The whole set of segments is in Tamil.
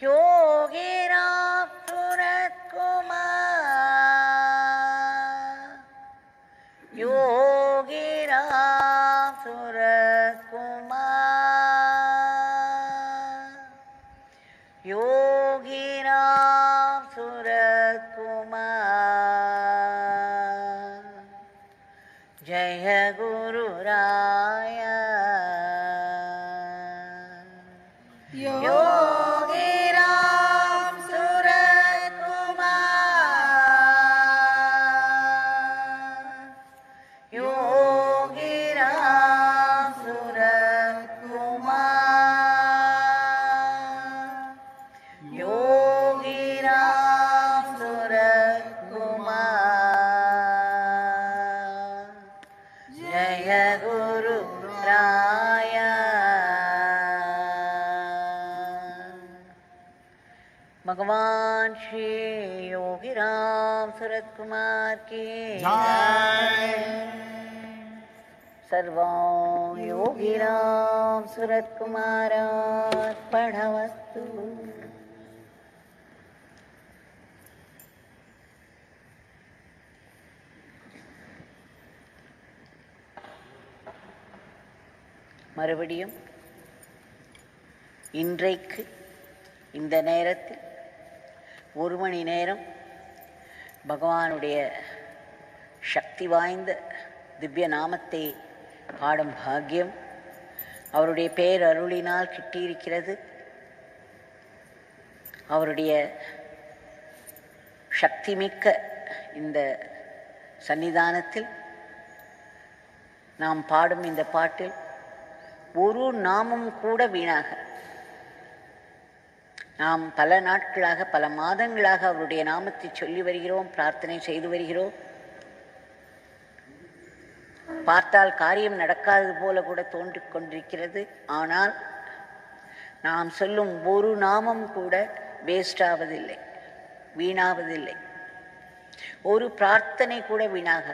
योगीराम सूरत कुमार, योगीराम सूरत कुमार, योगीराम सूरत कुमार। जय गुरु राया योगीराम सूरत कुमार, योगीराम सूरत कुमार, योगीराम सूरत कुमार। जय गुरु राया। भगवान श्री योगीराम सूरत कुमार की जय। सर्वं योगीराम सूरत कुमारार्पणमस्तु। மறுபடியும் இன்றைக்கு இந்த நேரத்தில் ஒரு மணி நேரம் பகவானுடைய சக்தி வாய்ந்த திவ்ய நாமத்தை பாடும் பாக்கியம் அவருடைய பேரருளினால் கிட்டியிருக்கிறது. அவருடைய சக்தி மிக்க இந்த சன்னிதானத்தில் நாம் பாடும் இந்த பாட்டில் ஒரு நாமம் கூட வீணாக, நாம் பல நாட்களாக பல மாதங்களாக அவருடைய நாமத்தை சொல்லி வருகிறோம், பிரார்த்தனை செய்து வருகிறோம். பார்த்தால் காரியம் நடக்காதது போல கூட தோன்றிக் கொண்டிருக்கிறது. ஆனால் நாம் சொல்லும் ஒரு நாமம் கூட வேஸ்ட் ஆவதில்லை, வீணாவதில்லை. ஒரு பிரார்த்தனை கூட வீணாக.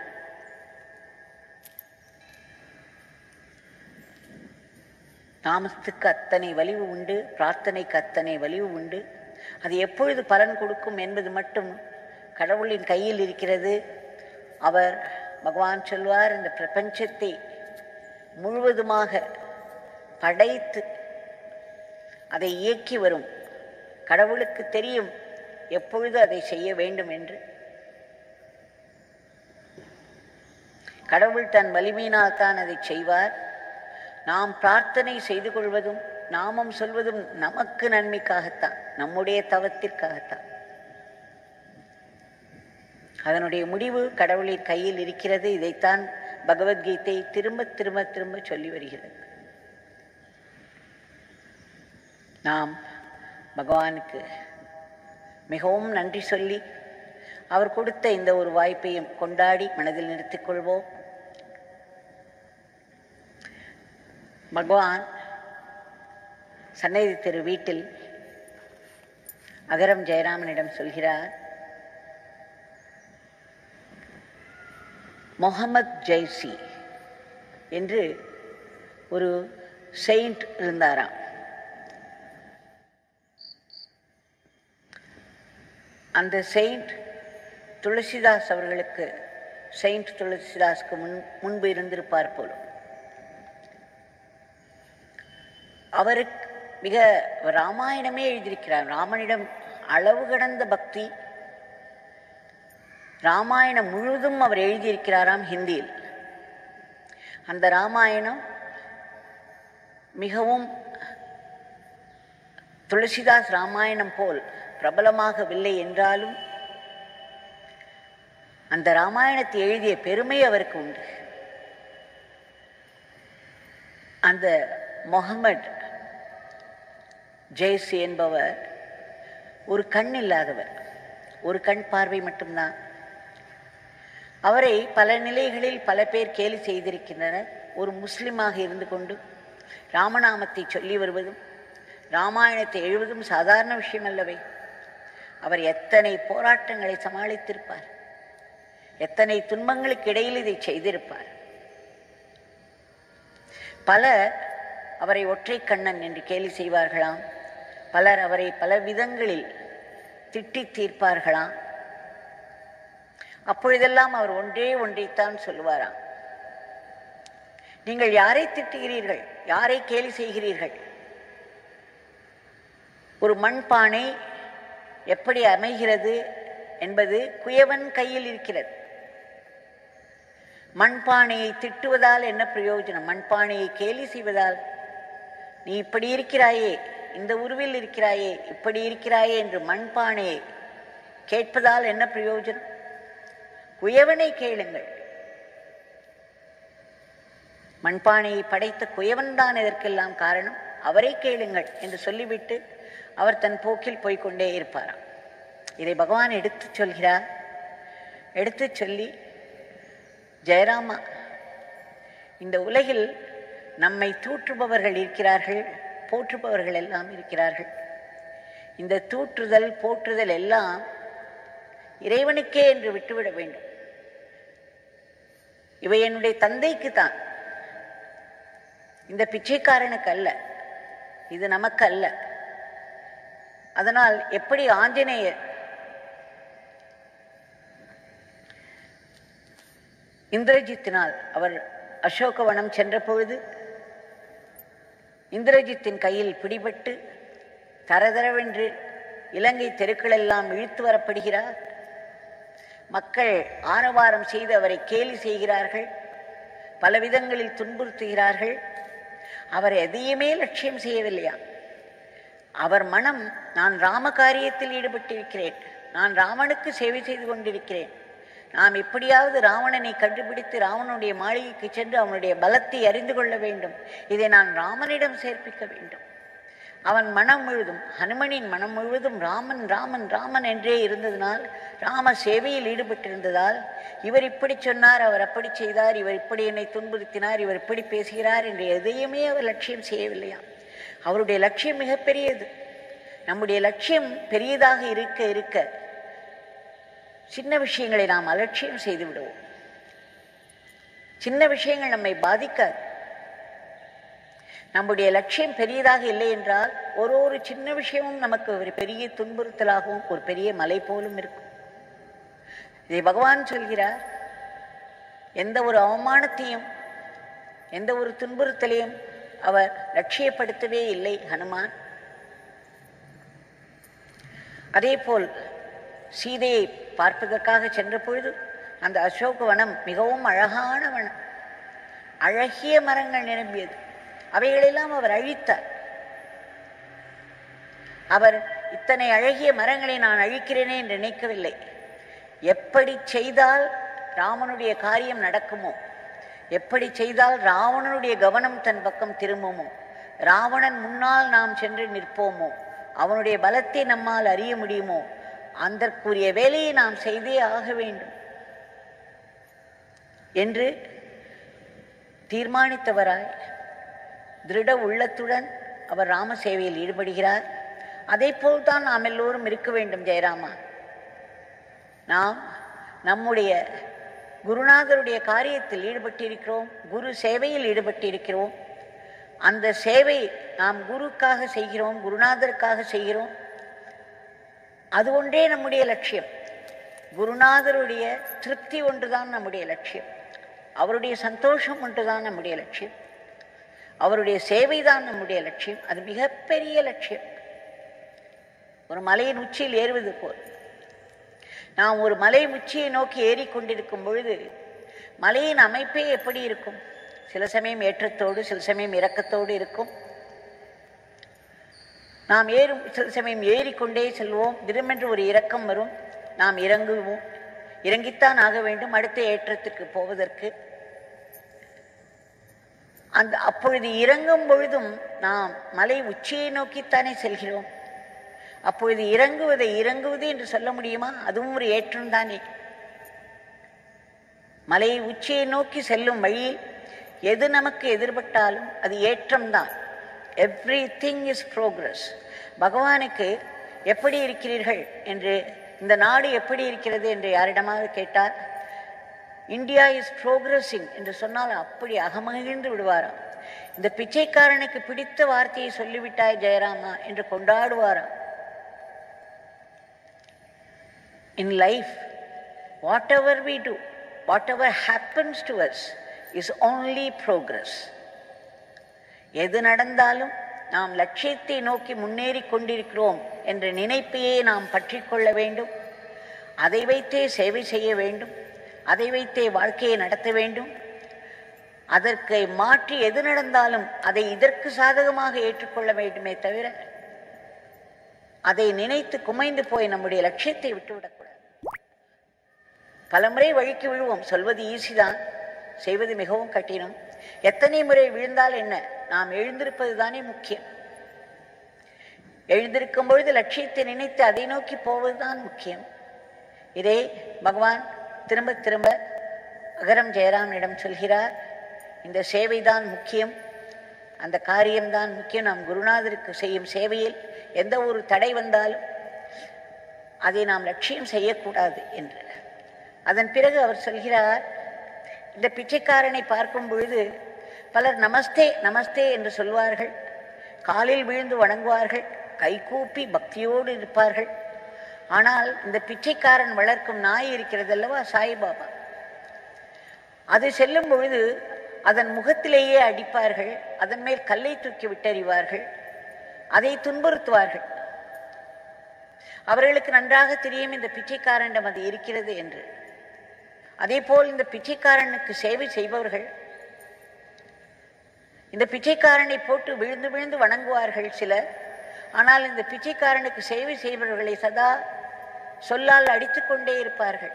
நாமத்துக்கு அத்தனை வலிவு உண்டு, பிரார்த்தனைக்கு அத்தனை வலிவு உண்டு. அது எப்பொழுது பலன் கொடுக்கும் என்பது மட்டும் கடவுளின் கையில் இருக்கிறது. அவர் பகவான் சொல்வார், இந்த பிரபஞ்சத்தை முழுவதுமாக படைத்து அதை இயக்கி வரும் கடவுளுக்கு தெரியும் எப்பொழுது அதை செய்ய வேண்டும் என்று. கடவுள் தன் வலிமையினால் தான் அதை செய்வார். நாம் பிரார்த்தனை செய்து கொள்வதும் நாமம் சொல்வதும் நமக்கு நன்மைக்காகத்தான், நம்முடைய தவத்திற்காகத்தான். அதனுடைய முடிவு கடவுளின் கையில் இருக்கிறது. இதைத்தான் பகவத்கீதை திரும்ப திரும்ப திரும்ப சொல்லி வருகிறது. நாம் பகவானுக்கு மிகவும் நன்றி சொல்லி அவர் கொடுத்த இந்த ஒரு வாய்ப்பையும் கொண்டாடி மனதில் நிறுத்திக் கொள்வோம். பகவான் சன்னதி தெரு வீட்டில் அகரம் ஜெயராமனிடம் சொல்கிறார், முகமது ஜெய்சி என்று ஒரு செயின்ட் இருந்தாராம். அந்த செயின்ட் துளசிதாஸ் அவர்களுக்கு, செயின்ட் துளசிதாஸ்க்கு முன்பு இருந்திருப்பார் போலும். அவருக்கு மிக ராமாயணமே எழுதியிருக்கிறார். ராமனிடம் அளவு கடந்த பக்தி. ராமாயணம் முழுவதும் அவர் எழுதியிருக்கிறாராம் ஹிந்தியில். அந்த ராமாயணம் மிகவும் துளசிதாஸ் ராமாயணம் போல் பிரபலமாகவில்லை என்றாலும் அந்த ராமாயணத்தை எழுதிய பெருமை அவருக்கு உண்டு. அந்த முகமது ஜெய்சி என்பவர் ஒரு கண் இல்லாதவர், ஒரு கண் பார்வை மட்டும்தான். அவரை பல நிலைகளில் பல பேர் கேலி செய்திருக்கின்றனர். ஒரு முஸ்லிமாக இருந்து கொண்டு ராமநாமத்தை சொல்லி வருவதும் ராமாயணத்தை எழுவதும் சாதாரண விஷயம் அல்லவே. அவர் எத்தனை போராட்டங்களை சமாளித்திருப்பார், எத்தனை துன்பங்களுக்கு இடையில் இதை செய்திருப்பார். பல அவரை ஒற்றை கண்ணன் என்று கேலி செய்வார்களாம். பலர் அவரை பல விதங்களில் திட்டி தீர்ப்பார்களாம். அப்பொழுதெல்லாம் அவர் ஒன்றைத்தான் சொல்லுவாராம், நீங்கள் யாரை திட்டுகிறீர்கள், யாரை கேலி செய்கிறீர்கள்? ஒரு மண்பானை எப்படி அமைகிறது என்பது குயவன் கையில் இருக்கிறது. மண்பானையை திட்டுவதால் என்ன பிரயோஜனம்? மண்பானையை கேலி செய்வதால், நீ இப்படி இருக்கிறாயே, இந்த உருவில் இருக்கிறாயே, இப்படி இருக்கிறாயே என்று மண்பானையை கேட்பதால் என்ன பிரயோஜனம்? குயவனை கேளுங்கள். மண்பானையை படைத்த குயவன் தான் இதற்கெல்லாம் காரணம், அவரை கேளுங்கள் என்று சொல்லிவிட்டு அவர் தன் போக்கில் போய்கொண்டே இருப்பாராம். இதை பகவான் எடுத்து சொல்கிறார். எடுத்து சொல்லி, ஜெயராமா, இந்த உலகில் நம்மை தூற்றுபவர்கள் இருக்கிறார்கள், போற்றுபவர்கள் எல்லாம் இருக்கிறார்கள். இந்த தூற்றுதல் போற்றுதல் எல்லாம் இறைவனுக்கே என்று விட்டுவிட வேண்டும். இவை என்னுடைய தந்தைக்கு தான், இந்த பிச்சைக்காரனுக்கு அல்ல, இது நமக்கு அல்ல. அதனால் எப்படி ஆஞ்சநேயர் இந்திரஜித்தினால் அவர் அசோகவனம் சென்ற பொழுது இந்திரஜித்தின் கையில் பிடிபட்டு தரதரவென்று இலங்கை தெருக்களெல்லாம் இழுத்து வரப்படுகிறார். மக்கள் ஆரவாரம் செய்து அவரை கேலி செய்கிறார்கள், பலவிதங்களில் துன்புறுத்துகிறார்கள். அவர் எதையுமே லட்சியம் செய்யவில்லையா. அவர் மனம், நான் ராம காரியத்தில் ஈடுபட்டிருக்கிறேன், நான் ராவனுக்கு சேவை செய்து கொண்டிருக்கிறேன், நாம் எப்படியாவது ராவணனை கண்டுபிடித்து ராவனுடைய மாளிகைக்கு சென்று அவனுடைய பலத்தை அறிந்து கொள்ள வேண்டும், இதை நான் ராமனிடம் சேர்ப்பிக்க வேண்டும். அவன் மனம் முழுதும், ஹனுமனின் மனம் முழுவதும் ராமன் ராமன் ராமன் என்றே இருந்ததினால், ராம சேவையில் ஈடுபட்டிருந்ததால், இவர் இப்படி சொன்னார், அவர் அப்படி செய்தார், இவர் இப்படி என்னை துன்புறுத்தினார், இவர் இப்படி பேசுகிறார் என்று எதையுமே அவர் லட்சியம் செய்யவில்லையா. அவருடைய லட்சியம் மிகப்பெரியது. நம்முடைய லட்சியம் பெரியதாக இருக்க இருக்க சின்ன விஷயங்களை நாம் அலட்சியம் செய்து விடுவோம். சின்ன விஷயங்கள் நம்மை பாதிக்காது. நம்முடைய லட்சியம் பெரியதாக இல்லை என்றால் ஒரு சின்ன விஷயமும் நமக்கு ஒரு பெரிய துன்புறுத்தலாகவும் ஒரு பெரிய மலை போலும் இருக்கும். இதை பகவான் சொல்கிறார். எந்த ஒரு அவமானத்தையும் எந்த ஒரு துன்புறுத்தலையும் அவர் லட்சியப்படுத்தவே இல்லை ஹனுமான். அதே போல் சீதையை பார்ப்பதற்காக சென்ற பொழுது அந்த அசோகவனம் மிகவும் அழகான வனம், அழகிய மரங்கள் நிரம்பியது. அவைகளெல்லாம் அவர் அழித்தார். அவர் இத்தனை அழகிய மரங்களை நான் அழிக்கிறேனே என்று நினைக்கவில்லை. எப்படி செய்தால் ராமனுடைய காரியம் நடக்குமோ, எப்படி செய்தால் ராவணனுடைய கவனம் தன் பக்கம் திரும்புமோ, ராவணன் முன்னால் நாம் சென்று நிற்போமோ, அவனுடைய பலத்தை நம்மால் அறிய முடியுமோ, அதற்குரிய வேலையை நாம் செய்தே ஆக வேண்டும் என்று தீர்மானித்தவராய் திருட உள்ளத்துடன் அவர் ராம சேவையில் ஈடுபடுகிறார். அதே போல்தான் நாம் எல்லோரும் இருக்க வேண்டும். ஜெயராமா, நாம் நம்முடைய குருநாதருடைய காரியத்தில் ஈடுபட்டிருக்கிறோம், குரு சேவையில் ஈடுபட்டிருக்கிறோம். அந்த சேவை நாம் குருக்காக செய்கிறோம், குருநாதருக்காக செய்கிறோம். அது ஒன்றே நம்முடைய லட்சியம். குருநாதருடைய திருப்தி ஒன்றுதான் நம்முடைய லட்சியம், அவருடைய சந்தோஷம் ஒன்றுதான் நம்முடைய லட்சியம், அவருடைய சேவைதான் நம்முடைய லட்சியம். அது மிகப்பெரிய லட்சியம். ஒரு மலையின் உச்சியில் ஏறுவது போல் நாம் ஒரு மலை உச்சியை நோக்கி ஏறிக்கொண்டிருக்கும் பொழுது மலையின் அமைப்பே எப்படி இருக்கும்? சில சமயம் ஏற்றத்தோடு சில சமயம் இறக்கத்தோடு இருக்கும். நாம் சில சமயம் ஏறிக்கொண்டே செல்வோம், திடமென்று ஒரு இறக்கம் வரும், நாம் இறங்குவோம், இறங்கித்தான் ஆக வேண்டும் அடுத்த ஏற்றத்துக்கு போவதற்கு. அப்பொழுது இறங்கும் பொழுதும் நாம் மலை உச்சியை நோக்கித்தானே செல்கிறோம். அப்பொழுது இறங்குவது என்று சொல்ல முடியுமா? அதுவும் ஒரு ஏற்றம் தானே. மலை உச்சியை நோக்கி செல்லும் வழியில் எது நமக்கு எதிர்பட்டாலும் அது ஏற்றம்தான். Everything is progress. பகவானுக்கு எப்படி இருக்கிறீர்கள் என்று, இந்த நாடு எப்படி இருக்கிறது என்று யாரிடமாவது கேட்டார், இந்தியா இஸ் ப்ரோக்ரஸிங் என்று சொன்னால் அப்படி அகமகிழ்ந்து விடுவாராம். இந்த பிச்சைக்காரனுக்கு பிடித்த வார்த்தையை சொல்லிவிட்டாய் ஜெயராமா என்று கொண்டாடுவாராம். In life, whatever we do, whatever happens to us is only progress. எது நடந்தாலும் நாம் லட்சியத்தை நோக்கி முன்னேறி கொண்டிருக்கிறோம் என்ற நினைப்பையே நாம் பற்றி கொள்ள வேண்டும். அதை வைத்தே சேவை செய்ய வேண்டும். அதை வைத்தே வாழ்க்கையை நடத்த வேண்டும். அதற்கு மாற்றி எது நடந்தாலும் அதை இதற்கு சாதகமாக ஏற்றுக்கொள்ள வேண்டுமே தவிர அதை நினைத்து குமைந்து போய் நம்முடைய லட்சியத்தை விட்டுவிடக்கூடாது. பலமுறை வழிக்கு விழுவோம். சொல்வது ஈஸிதான், செய்வது மிகவும் கடினம். எத்தனை முறை விழுந்தால் என்ன, நாம் எழுந்திருப்பது தானே முக்கியம். எழுந்திருக்கும் பொழுது லட்சியத்தை நினைத்து அதை நோக்கி போவதுதான் முக்கியம். இதே பகவான் திரும்ப திரும்ப அகரம் ஜெயராமனிடம் சொல்கிறார். இந்த சேவைதான் முக்கியம், அந்த காரியம்தான் முக்கியம். நாம் குருநாதருக்கு செய்யும் சேவையில் எந்த ஒரு தடை வந்தாலும் அதை நாம் லட்சியம் செய்யக்கூடாது என்று. அதன் பிறகு அவர் சொல்கிறார், இந்த பிச்சைக்காரனை பார்க்கும் பொழுது பலர் நமஸ்தே நமஸ்தே என்று சொல்வார்கள், காலில் விழுந்து வணங்குவார்கள், கைகூப்பி பக்தியோடு இருப்பார்கள். ஆனால் இந்த பிச்சைக்காரன் வளர்க்கும் நாய் இருக்கிறது அல்லவா, சாய்பாபா, அது செல்லும் பொழுது அதன் முகத்திலேயே அடிப்பார்கள், அதன் மேல் கல்லை தூக்கி விட்டறிவார்கள், அதை துன்புறுத்துவார்கள். அவர்களுக்கு நன்றாக தெரியும் இந்த பிச்சைக்காரனிடம் அது இருக்கிறது என்று. அதே போல் இந்த பிச்சைக்காரனுக்கு சேவை செய்பவர்கள் இந்த பிச்சைக்காரனை போட்டு விழுந்து விழுந்து வணங்குவார்கள் சிலர். ஆனால் இந்த பிச்சைக்காரனுக்கு சேவை செய்பவர்களை சதா சொல்லால் அடித்துக் கொண்டே இருப்பார்கள்,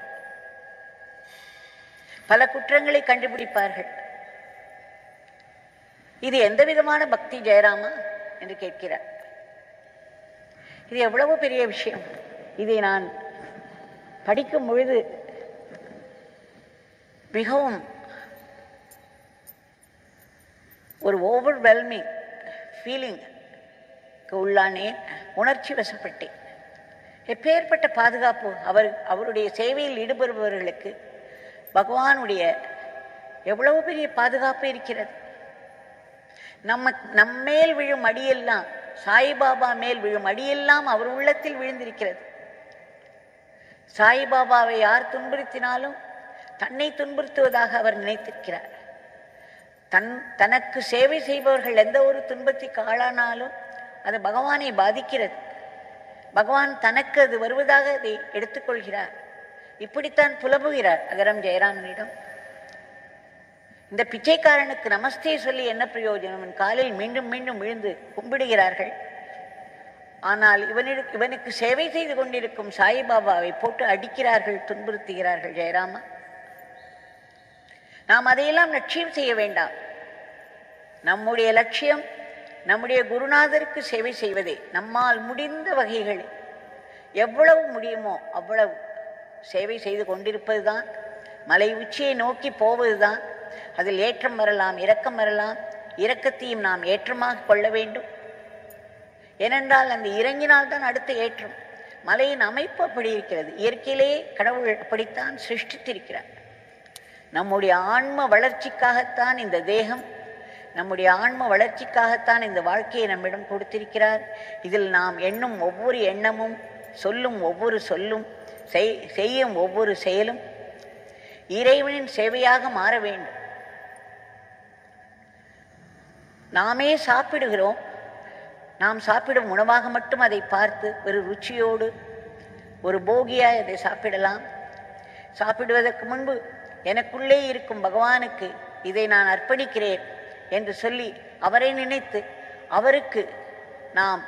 பல குற்றங்களை கண்டுபிடிப்பார்கள். இது எந்த விதமான பக்தி ஜெயராமா என்று கேட்கிறார். இது எவ்வளவு பெரிய விஷயம். இதை நான் படிக்கும் பொழுது மிகவும் ஒரு ஓவர்வெல்மிங் ஃபீலிங் உள்ளானேன், உணர்ச்சி வசப்பட்டேன். எப்பேற்பட்ட பாதுகாப்பு! அவருடைய சேவையில் ஈடுபடுபவர்களுக்கு பகவானுடைய எவ்வளவு பெரிய பாதுகாப்பு இருக்கிறது. நம்மேல் விழும் அடியெல்லாம், சாய்பாபா மேல் விழும் அடியெல்லாம் அவர் உள்ளத்தில் விழுந்திருக்கிறது. சாய்பாபாவை யார் துன்புறுத்தினாலும் தன்னை துன்புறுத்துவதாக அவர் நினைத்திருக்கிறார். தனக்கு சேவை செய்பவர்கள் எந்த ஒரு துன்பத்திற்கு ஆளானாலும் அது பகவானை பாதிக்கிறது. பகவான் தனக்கு அது வருவதாக அதை எடுத்துக்கொள்கிறார். இப்படித்தான் புலம்புகிறார் அகரம் ஜெயராமனிடம். இந்த பிச்சைக்காரனுக்கு நமஸ்தே சொல்லி என்ன பிரயோஜனம்? காலில் மீண்டும் மீண்டும் விழுந்து கும்பிடுகிறார்கள். ஆனால் இவனுக்கு சேவை செய்து கொண்டிருக்கும் சாய்பாபாவை போட்டு அடிக்கிறார்கள், துன்புறுத்துகிறார்கள். ஜெயராமா, நாம் அதையெல்லாம் லட்சியம் செய்ய வேண்டாம். நம்முடைய லட்சியம் நம்முடைய குருநாதருக்கு சேவை செய்வதே. நம்மால் முடிந்த வகைகளில் எவ்வளவு முடியுமோ அவ்வளவு சேவை செய்து கொண்டிருப்பதுதான். மலை உச்சியை நோக்கி போவதுதான். அதில் ஏற்றம் வரலாம், இரக்கம் வரலாம். இரக்கத்தையும் நாம் ஏற்றமாக கொள்ள வேண்டும். ஏனென்றால் அந்த இறங்கினால்தான் அடுத்த ஏற்றம். மலையின் அமைப்பு அப்படி இருக்கிறது. இயற்கையிலேயே கடவுள் அப்படித்தான் சிருஷ்டித்திருக்கிறார். நம்முடைய ஆன்ம வளர்ச்சிக்காகத்தான் இந்த தேகம், நம்முடைய ஆன்ம வளர்ச்சிக்காகத்தான் இந்த வாழ்க்கையை நம்மிடம் கொடுத்திருக்கிறார். இதில் நாம் எண்ணும் ஒவ்வொரு எண்ணமும், சொல்லும் ஒவ்வொரு சொல்லும், செய்யும் ஒவ்வொரு செயலும் இறைவனின் சேவையாக மாற வேண்டும். நாமே சாப்பிடுகிறோம். நாம் சாப்பிடும் உணவாக மட்டும் அதை பார்த்து ஒரு ருச்சியோடு ஒரு போகியாய் அதை சாப்பிடலாம். சாப்பிடுவதற்கு முன்பு எனக்குள்ளே இருக்கும் பகவானுக்கு இதை நான் அர்ப்பணிக்கிறேன் என்று சொல்லி அவரை நினைத்து அவருக்கு நாம்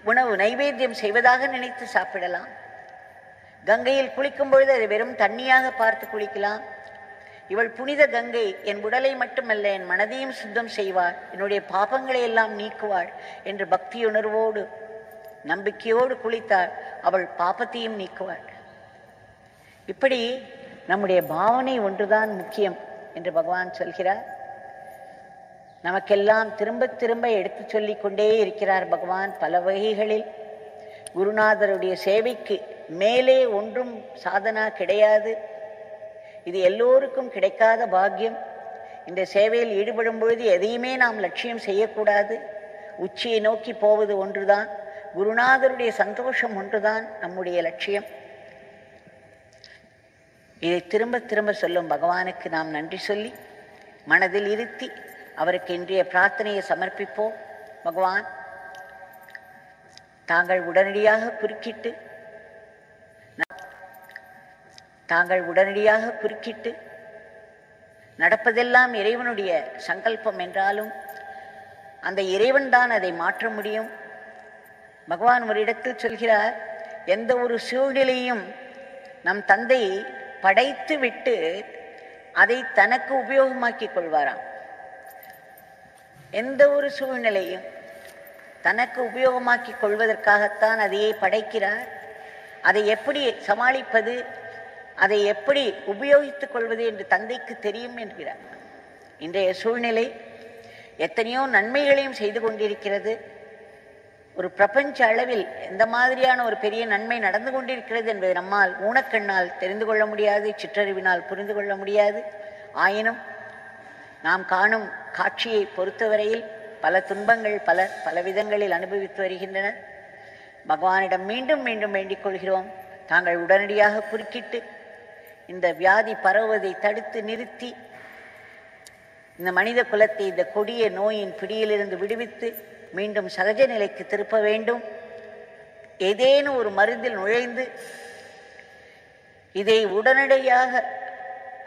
உணவு நைவேத்தியம் செய்வதாக நினைத்து சாப்பிடலாம். கங்கையில் குளிக்கும் பொழுது அதை வெறும் தண்ணியாக பார்த்து குளிக்கலாம். இவள் புனித கங்கை, என் உடலை மட்டுமல்ல என் மனதையும் சுத்தம் செய்வாள், என்னுடைய பாபங்களை எல்லாம் நீக்குவாள் என்று பக்தியுணர்வோடு நம்பிக்கையோடு குளித்தாள். அவள் பாபத்தையும் நீக்குவாள். இப்படி நம்முடைய பாவனை ஒன்றுதான் முக்கியம் என்று பகவான் சொல்கிறார். நமக்கெல்லாம் திரும்ப திரும்ப எடுத்து சொல்லிக் கொண்டே இருக்கிறார் பகவான் பல வகைகளில். குருநாதருடைய சேவைக்கு மேலே ஒன்றும் சாதனா கிடையாது. இது எல்லோருக்கும் கிடைக்காத பாக்கியம். இந்த சேவையில் ஈடுபடும் பொழுது எதையுமே நாம் லட்சியம் செய்யக்கூடாது. உச்சியை நோக்கி போவது ஒன்றுதான், குருநாதருடைய சந்தோஷம் ஒன்றுதான் நம்முடைய லட்சியம். இதை திரும்ப திரும்ப சொல்லும் பகவானுக்கு நாம் நன்றி சொல்லி மனதில் இருத்தி அவருக்கு இன்றைய பிரார்த்தனையை சமர்ப்பிப்போம். பகவான், தாங்கள் உடனடியாக குறுக்கிட்டு நடப்பதெல்லாம் இறைவனுடைய சங்கல்பம் என்றாலும் அந்த இறைவன் தான் அதை மாற்ற முடியும். பகவான் ஒரு இடத்தில் சொல்கிறார், எந்த ஒரு சூழ்நிலையும் நம் தந்தை படைத்து விட்டு அதை தனக்கு உபயோகமாக்கிக் கொள்வாராம். எந்த ஒரு சூழ்நிலையும் தனக்கு உபயோகமாக்கிக் கொள்வதற்காகத்தான் அதையே படைக்கிறார். அதை எப்படி சமாளிப்பது, அதை எப்படி உபயோகித்துக் கொள்வது என்று தந்தைக்கு தெரியும் என்கிறார். இன்றைய சூழ்நிலை எத்தனையோ நன்மைகளையும் செய்து கொண்டிருக்கிறது. ஒரு பிரபஞ்ச அளவில் எந்த மாதிரியான ஒரு பெரிய நன்மை நடந்து கொண்டிருக்கிறது என்பதை நம்மால் ஊனக்கண்ணால் தெரிந்து கொள்ள முடியாது, சிற்றறிவினால் புரிந்து கொள்ள முடியாது. ஆயினும் நாம் காணும் காட்சியை பொறுத்தவரையில் பல துன்பங்கள் பல விதங்களில் அனுபவித்து வருகின்றனர். பகவானிடம் மீண்டும் மீண்டும் வேண்டிக் கொள்கிறோம், தாங்கள் உடனடியாக குறுக்கிட்டு இந்த வியாதி பரவுவதை தடுத்து நிறுத்தி இந்த மனித குலத்தை இந்த கொடிய நோயின் பிடியிலிருந்து விடுவித்து மீண்டும் சகஜ நிலைக்கு திருப்ப வேண்டும். ஏதேனும் ஒரு மருந்தில் நுழைந்து இதை உடனடியாக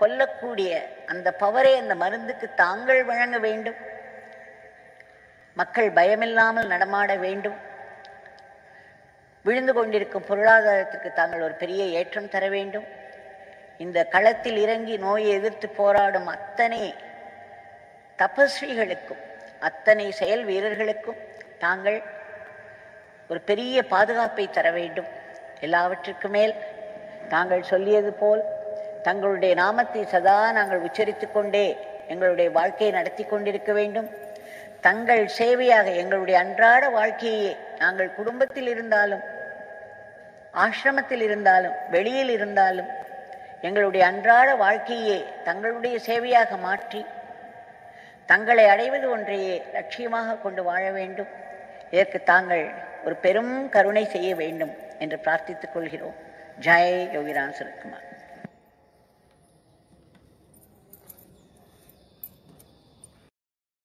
கொல்லக்கூடிய அந்த பவரை அந்த மருந்துக்கு தாங்கள் வழங்க வேண்டும். மக்கள் பயமில்லாமல் நடமாட வேண்டும். விழுந்து கொண்டிருக்கும் பொருளாதாரத்துக்கு தாங்கள் ஒரு பெரிய ஏற்றம் தர வேண்டும். இந்த களத்தில் இறங்கி நோயை எதிர்த்து போராடும் அத்தனை தபஸ்விகளுக்கும் அத்தனை செயல் வீரர்களுக்கும் தாங்கள் ஒரு பெரிய பாதுகாப்பை தர வேண்டும். எல்லாவற்றுக்கு மேல் தாங்கள் சொல்லியது போல் தங்களுடைய நாமத்தை சதா நாங்கள் உச்சரித்து கொண்டே எங்களுடைய வாழ்க்கையை நடத்தி கொண்டிருக்க வேண்டும். தங்கள் சேவையாக எங்களுடைய அன்றாட வாழ்க்கையை நாங்கள் குடும்பத்தில் இருந்தாலும் ஆசிரமத்தில் இருந்தாலும் வெளியில் இருந்தாலும் எங்களுடைய அன்றாட வாழ்க்கையை தங்களுடைய சேவையாக மாற்றி தங்களை அடைவது ஒன்றையே லட்சியமாக கொண்டு வாழ வேண்டும். இதற்கு தாங்கள் ஒரு பெரும் கருணை செய்ய வேண்டும் என்று பிரார்த்தித்துக் கொள்கிறோம். ஜெய் யோகிராம் சரத்குமார்.